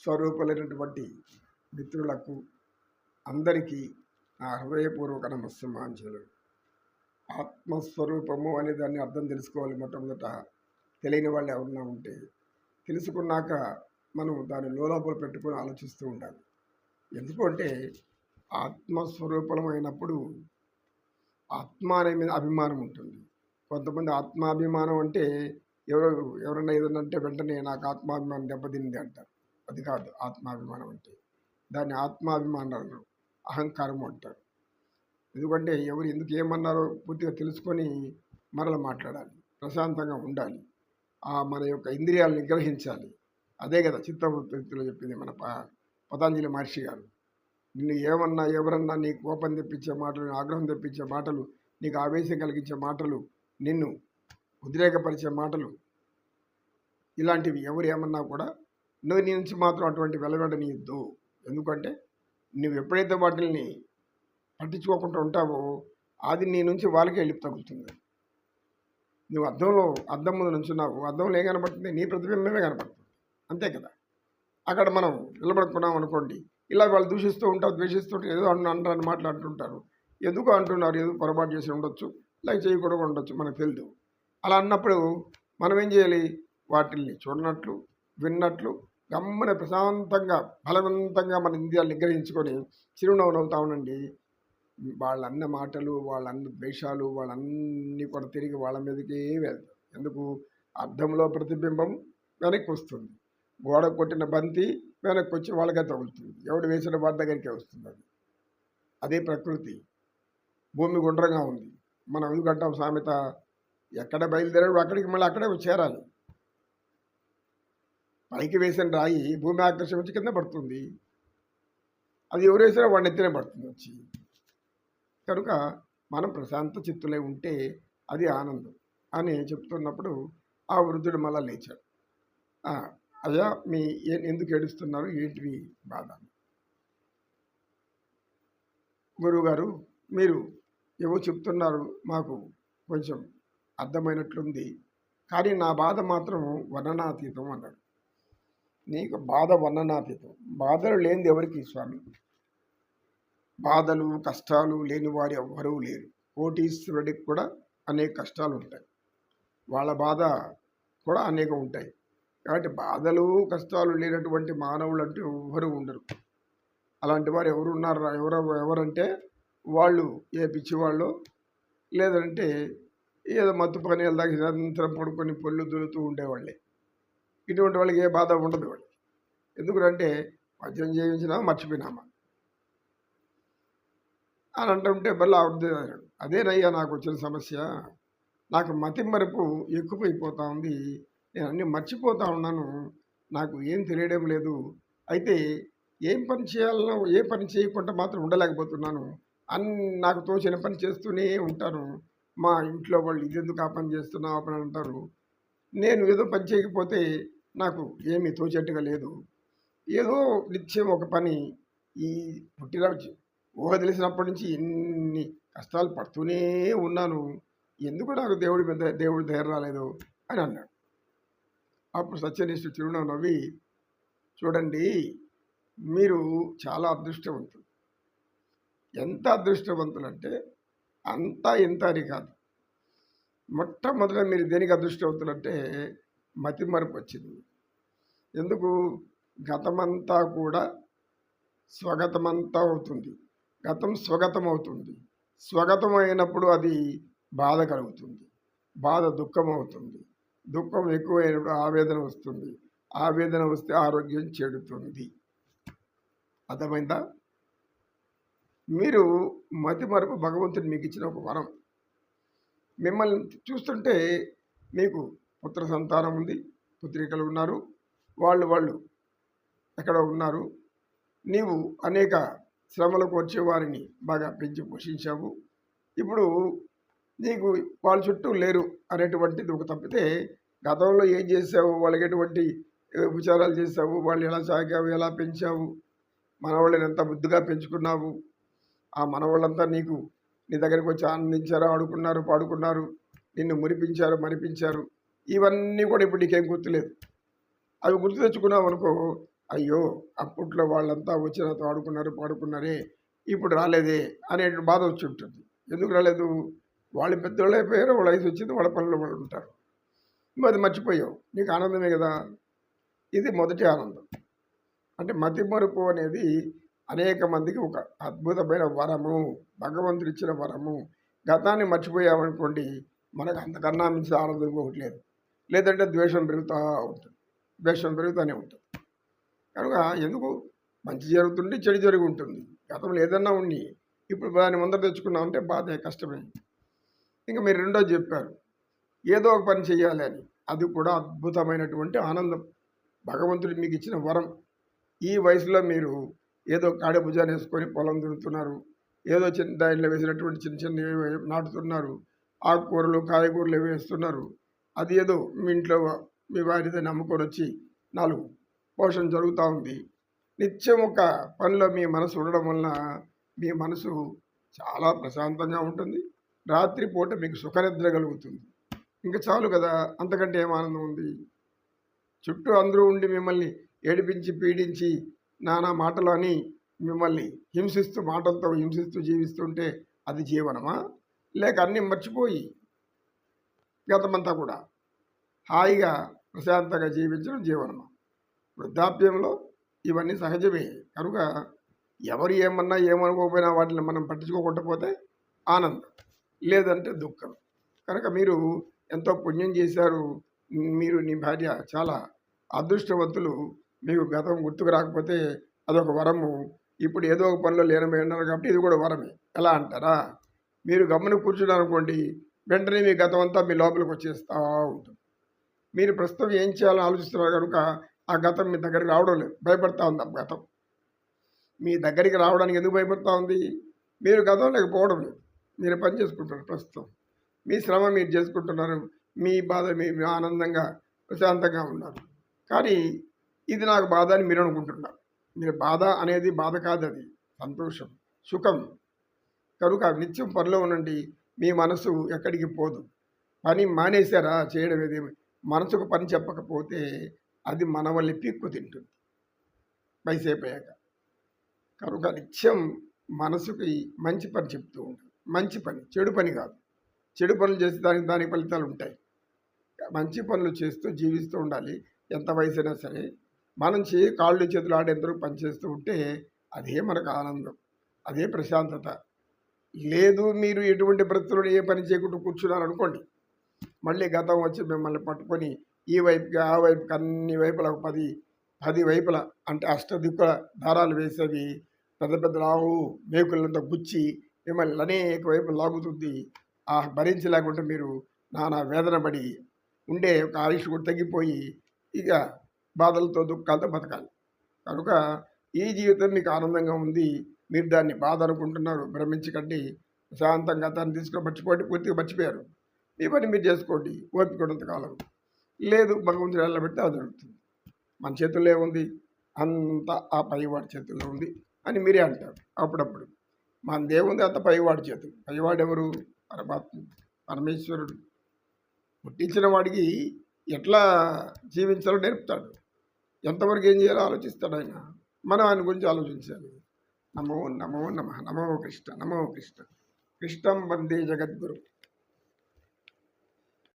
స్వరూపులైనటువంటి మిత్రులకు అందరికీ నా హృదయపూర్వక నమస్సుమాంజలు. ఆత్మస్వరూపము అనే దాన్ని అర్థం తెలుసుకోవాలి. మొట్టమొదట తెలియని వాళ్ళు ఎవరన్నా ఉంటే తెలుసుకున్నాక మనం దాన్ని లోపల పెట్టుకొని ఆలోచిస్తూ ఉండాలి. ఎందుకంటే ఆత్మస్వరూపం అయినప్పుడు ఆత్మ అనే మీద అభిమానం ఉంటుంది. కొంతమంది ఆత్మాభిమానం అంటే ఎవరన్నా ఏదన్నా అంటే వెంటనే నాకు ఆత్మాభిమానం దెబ్బతింది అంటారు. అది కాదు ఆత్మాభిమానం అంటే. దాన్ని ఆత్మాభిమానాలు అహంకారం అంటారు. ఎందుకంటే ఎవరు ఎందుకు ఏమన్నారో పూర్తిగా తెలుసుకొని మరల మాట్లాడాలి, ప్రశాంతంగా ఉండాలి, మన యొక్క ఇంద్రియాలను నిగ్రహించాలి. అదే కదా చిత్తవృత్తిలో చెప్పింది మన పతంజలి మహర్షి గారు. నిన్ను ఏమన్నా ఎవరన్నా నీకు కోపం తెప్పించే మాటలు, ఆగ్రహం తెప్పించే మాటలు, నీకు ఆవేశం కలిగించే మాటలు, నిన్ను ఉద్రేకపరిచే మాటలు, ఇలాంటివి ఎవరు ఏమన్నా కూడా నువ్వు నీ నుంచి మాత్రం అటువంటి వెలవెడనీయద్దు. ఎందుకంటే నువ్వు ఎప్పుడైతే వాటిని పట్టించుకోకుండా ఉంటావో అది నీ నుంచి వాళ్ళకే వెళ్ళి తగులుతుంది. నువ్వు అద్దం ముందు నుంచున్నావు, అద్దంలో ఏం కనపడుతుంది? నీ ప్రతిబింబమే కనపడుతుంది, అంతే కదా. అక్కడ మనం నిలబడుకున్నాం అనుకోండి, ఇలా వాళ్ళు దూషిస్తూ ఉంటారు, ద్వేషిస్తుంటే ఏదో అంటారని మాట్లాడుతుంటారు. ఎందుకు అంటున్నారు? ఏదో పొరపాటు చేసి ఉండొచ్చు, లేక చేయకూడదు ఉండొచ్చు, మనకు తెలియదు. అలా అన్నప్పుడు మనం ఏం చేయాలి? వాటిల్ని చూడనట్లు, విన్నట్లు, గమ్మన ప్రశాంతంగా బలవంతంగా మన ఇంద్రియాలు నిగ్రహించుకొని చిరునవ్వు నవ్వుతా ఉండండి. వాళ్ళన్న మాటలు, వాళ్ళన్న ద్వేషాలు, వాళ్ళన్నీ కూడా తిరిగి వాళ్ళ మీదకే వెళ్తాయి. ఎందుకు? అద్దంలో ప్రతిబింబం వెనక్కి వస్తుంది, గోడ కొట్టిన బంతి వెనక్కి వచ్చి వాళ్ళకే తగులుతుంది, ఎవడు వేసిన వాడి దగ్గరికే వస్తుంది. అదే ప్రకృతి. భూమి గుండ్రంగా ఉంది. మనం ఎందుకంటాం సామెత, ఎక్కడ బయలుదేరాడు అక్కడికి మళ్ళీ అక్కడే చేరాలి. పైకి వేసిన రాయి భూమి ఆకర్షణ వచ్చి కింద పడుతుంది, అది ఎవరు వేసినా వాడిని ఎత్తినే పడుతుంది వచ్చి. కనుక మనం ప్రశాంత చిత్తులై ఉంటే అది ఆనందం అని చెప్తున్నప్పుడు ఆ వృద్ధుడు మళ్ళా లేచాడు. అయ్యా, ఎందుకు ఏడుస్తున్నారు? ఏంటివి బాధ? గురువుగారు, మీరు ఏవో చెప్తున్నారు, మాకు కొంచెం అర్థమైనట్లుంది, కానీ నా బాధ మాత్రం వర్ణనాతీతం అన్నాడు. నీకు బాధ వర్ణనాతీతం. బాధలు లేనిది ఎవరికి స్వామి? బాధలు కష్టాలు లేని వారు ఎవ్వరూ లేరు. కోటీశ్వరుడికి కూడా అనేక కష్టాలు ఉంటాయి, వాళ్ళ బాధ కూడా అనేకం ఉంటాయి. కాబట్టి బాధలు కష్టాలు లేనటువంటి మానవులు అంటూ ఎవ్వరూ ఉండరు. అలాంటి వారు ఎవరు ఉన్నారు? ఎవరంటే వాళ్ళు ఏ పిచ్చివాళ్ళు, లేదంటే ఏదో మత్తు పని దాకా నిరంతరం పడుకొని పొల్లు దులుతూ ఉండేవాళ్ళే. ఇటువంటి వాళ్ళకి ఏ బాధ ఉండదు. వాళ్ళు ఎందుకంటే మద్యం చేయించినా మర్చిపోయినామా అని అంటుంటే మళ్ళీ అదేనయ్యా నాకు వచ్చిన సమస్య. నాకు మతి మరుపు ఎక్కువైపోతా ఉంది, నేను అన్నీ మర్చిపోతా ఉన్నాను, నాకు ఏం తెలియడం లేదు. అయితే ఏం పని చేయాలనో ఏ పని చేయకుండా మాత్రం ఉండలేకపోతున్నాను. నాకు తోచిన పని చేస్తూనే ఉంటాను. మా ఇంట్లో వాళ్ళు ఇదెందుకు ఆ పని చేస్తున్నావు అని అంటారు. నేను ఏదో పని చేయకపోతే నాకు ఏమీ తోచేట్టుగా లేదు. ఏదో నిత్యం ఒక పని. ఈ పుట్టిన ఊహ తెలిసినప్పటి నుంచి ఎన్ని కష్టాలు పడుతూనే ఉన్నాను, ఎందుకు నాకు దేవుడి ధైర్యం రాలేదు అని అన్నాడు. అప్పుడు సత్యనిష్ఠ చిరునవ్వు నవ్వి, చూడండి, మీరు చాలా అదృష్టవంతులు. ఎంత అదృష్టవంతులంటే అంతా ఎంత అని కాదు. మొట్టమొదట మీరు దేనికి అదృష్టవంతులంటే మతి మరుపు వచ్చింది. ఎందుకు? గతమంతా కూడా స్వగతమంతా అవుతుంది, గతం స్వగతం అవుతుంది. స్వగతం అయినప్పుడు అది బాధ కలుగుతుంది, బాధ దుఃఖం అవుతుంది, దుఃఖం ఎక్కువైనప్పుడు ఆవేదన వస్తుంది, ఆవేదన వస్తే ఆరోగ్యం చెడుతుంది. అర్థమైందా? మీరు మతి మరుపు భగవంతుడు మీకు ఇచ్చిన ఒక వరం. మిమ్మల్ని చూస్తుంటే మీకు పుత్ర సంతానం ఉంది, పుత్రికలు ఉన్నారు, వాళ్ళు ఎక్కడ ఉన్నారు. నీవు అనేక శ్రమలకు వచ్చే వారిని బాగా పెంచి పోషించావు. ఇప్పుడు నీకు వాళ్ళ చుట్టూ లేరు అనేటువంటిది ఒక తప్పితే, గతంలో ఏం చేసావు, వాళ్ళకి ఎటువంటి ఉపచారాలు చేసావు, వాళ్ళు ఎలా సాగావు, ఎలా పెంచావు, మనవాళ్ళని ఎంత ముద్దుగా పెంచుకున్నావు, ఆ మనవాళ్ళంతా నీ దగ్గరికి వచ్చి ఆనందించారు, ఆడుకున్నారు, పాడుకున్నారు, నిన్ను మురిపించారు, మరిపించారు. ఇవన్నీ కూడా ఇప్పుడు నీకేం గుర్తులేదు. అవి గుర్తు తెచ్చుకున్నావు అనుకో, అయ్యో! అప్పట్లో వాళ్ళంతా వచ్చి నాతో ఆడుకున్నారు, పాడుకున్నారే, ఇప్పుడు రాలేదే అనే బాధ వచ్చి ఉంటుంది. ఎందుకు రాలేదు? వాళ్ళు పెద్దోళ్ళైపోయారు, వాళ్ళ వయసొచ్చింది, వాళ్ళ పనుల్లో వాళ్ళు ఉంటారు. నువ్వు అది మర్చిపోయావు. నీకు ఆనందమే గదా! ఇది మొదటి ఆనందం. అంటే మతిమరుపు అనేది అనేక మందికి ఒక అద్భుతమైన వరము. భగవంతుడిచ్చిన వరము. గతాన్ని మర్చిపోయామనుకోండి, మనకు అంతకన్నా మించిన ఆనందం ఇంకొకటి లేదు. లేదంటే ద్వేషం పెరుగుతా ఉంటుంది. ద్వేషం పెరుగుతూనే ఉంటుంది. కనుక ఎందుకు మంచి జరుగుతుంటే చెడు జరిగి ఉంటుంది. గతంలో ఏదన్నా ఉన్ని ఇప్పుడు దాన్ని ముందర తెచ్చుకున్నామంటే బాధే, కష్టమే. ఇంక మీరు రెండోది చెప్పారు. ఏదో ఒక పని చేయాలి అని. అది కూడా అద్భుతమైనటువంటి ఆనందం. భగవంతుడు మీకు ఇచ్చిన వరం. ఈ వయసులో మీరు ఏదో కాడి భుజాన్ని వేసుకొని పొలం దున్నుతున్నారు. ఏదో చిన్న దాంట్లో వేసినటువంటి చిన్న చిన్నవి నాటుతున్నారు. ఆకుకూరలు, కాయగూరలు ఏవో వేస్తున్నారు. అది ఏదో మీ ఇంట్లో మీ వారితో నమ్ముకొని వచ్చి 4 పోషణ జరుగుతూ ఉంది. నిత్యం ఒక పనిలో మీ మనసు ఉండడం వలన మీ మనసు చాలా ప్రశాంతంగా ఉంటుంది. రాత్రిపూట మీకు సుఖనిద్ర కలుగుతుంది. ఇంక చాలు కదా! అంతకంటే ఏం ఆనందం ఉంది? చుట్టూ అందరూ ఉండి మిమ్మల్ని ఏడిపించి, పీడించి, నానా మాటలు అని మిమ్మల్ని హింసిస్తూ, మాటలతో హింసిస్తూ జీవిస్తుంటే అది జీవనమా? లేక అన్నీ మర్చిపోయి గతమంతా కూడా హాయిగా ప్రశాంతంగా జీవించడం జీవనమా? వృద్ధాప్యంలో ఇవన్నీ సహజమే. కనుక ఎవరు ఏమన్నా ఏమనుకోకపోయినా వాటిని మనం పట్టించుకోకుండా పోతే ఆనందం, లేదంటే దుఃఖం. కనుక మీరు ఎంతో పుణ్యం చేశారు. మీరు నీ భార్య చాలా అదృష్టవంతులు. మీకు గతం గుర్తుకు రాకపోతే అదొక వరము. ఇప్పుడు ఏదో ఒక పనిలో లీనమై ఉన్నారు కాబట్టి ఇది కూడా వరమే. ఎలా అంటారా? మీరు గమ్మున కూర్చున్నారనుకోండి, వెంటనే మీ గతం అంతా మీ లోపలికి వచ్చేస్తూ ఉంటుంది. మీరు ప్రస్తుతం ఏం చేయాలని ఆలోచిస్తున్నారు కనుక ఆ గతం మీ దగ్గరికి రావడం లేదు, భయపడతా ఉంది. ఆ గతం మీ దగ్గరికి రావడానికి ఎందుకు భయపడతా ఉంది? మీరు గతం లేకపోవడం లేదు. మీరు పని చేసుకుంటున్నారు ప్రస్తుతం. మీ శ్రమ మీరు చేసుకుంటున్నారు. మీ బాధ మీ ఆనందంగా ప్రశాంతంగా ఉన్నారు. కానీ ఇది నాకు బాధ అని మీరు అనుకుంటున్నారు. మీరు బాధ అనేది బాధ కాదు, అది సంతోషం, సుఖం. కనుక నిత్యం పనిలో ఉండండి. మీ మనసు ఎక్కడికి పోదు. పని మానేశారా చేయడం, ఏది మనసుకు పని చెప్పకపోతే అది మన వల్ల పీక్కు తింటుంది వయసైపోయాక. కనుక నిత్యం మనసుకి మంచి పని చెప్తూ ఉంటాం. మంచి పని, చెడు పని కాదు. చెడు పనులు చేస్తే దానికి ఫలితాలు ఉంటాయి. మంచి పనులు చేస్తూ జీవిస్తూ ఉండాలి. ఎంత వయసైనా సరే మనం కాళ్ళు చేతులు ఆడేంతవరకు పనిచేస్తూ ఉంటే అదే మనకు ఆనందం, అదే ప్రశాంతత. లేదు మీరు ఎటువంటి పరిస్థితుల్లో ఏ పని చేయకుండా కూర్చున్నారు అనుకోండి, మళ్ళీ గతం వచ్చి మిమ్మల్ని పట్టుకొని ఈ వైపుకి ఆ వైపుకి అన్ని వైపులకు 10 వైపుల అంటే అష్టదిక్కుల దారాలు వేసేవి పెద్ద పెద్ద లావు మేకులంతా గుచ్చి మిమ్మల్ని అనేక వైపులు లాగుతుంది. భరించలేకుంటే మీరు నానా వేదన పడి ఉండే ఒక ఆయుష్ కూడా తగ్గిపోయి ఇక బాధలతో దుఃఖాలతో బతకాలి. కనుక ఈ జీవితం మీకు ఆనందంగా ఉంది, మీరు దాన్ని బాధ అనుకుంటున్నారు, భ్రమించకండి. ప్రశాంతంగా దాన్ని తీసుకొని మర్చిపోండి. పూర్తిగా మర్చిపోయారు. మీ పని మీరు చేసుకోండి ఓపిక ఉన్నంతకాలం. లేదు భగవంతుడు వెళ్ళబెట్టి అది జరుగుతుంది. మన చేతుల్లో ఏముంది? అంతా ఆ పైవాడి చేతుల్లో ఉంది అని మీరే అంటారు అప్పుడప్పుడు. మన దేవుంది అంత పైవాడి చేతులు. పైవాడు ఎవరు? పరమాత్మ, పరమేశ్వరుడు. పుట్టించిన వాడికి ఎట్లా జీవించాలో నేర్పుతాడు. ఎంతవరకు ఏం చేయాలో ఆలోచిస్తాడు ఆయన. మనం ఆయన గురించి ఆలోచించాలి. నమో నమో నమః. నమో కృష్ణ, నమో కృష్ణ. కృష్ణం వందే జగద్గురు.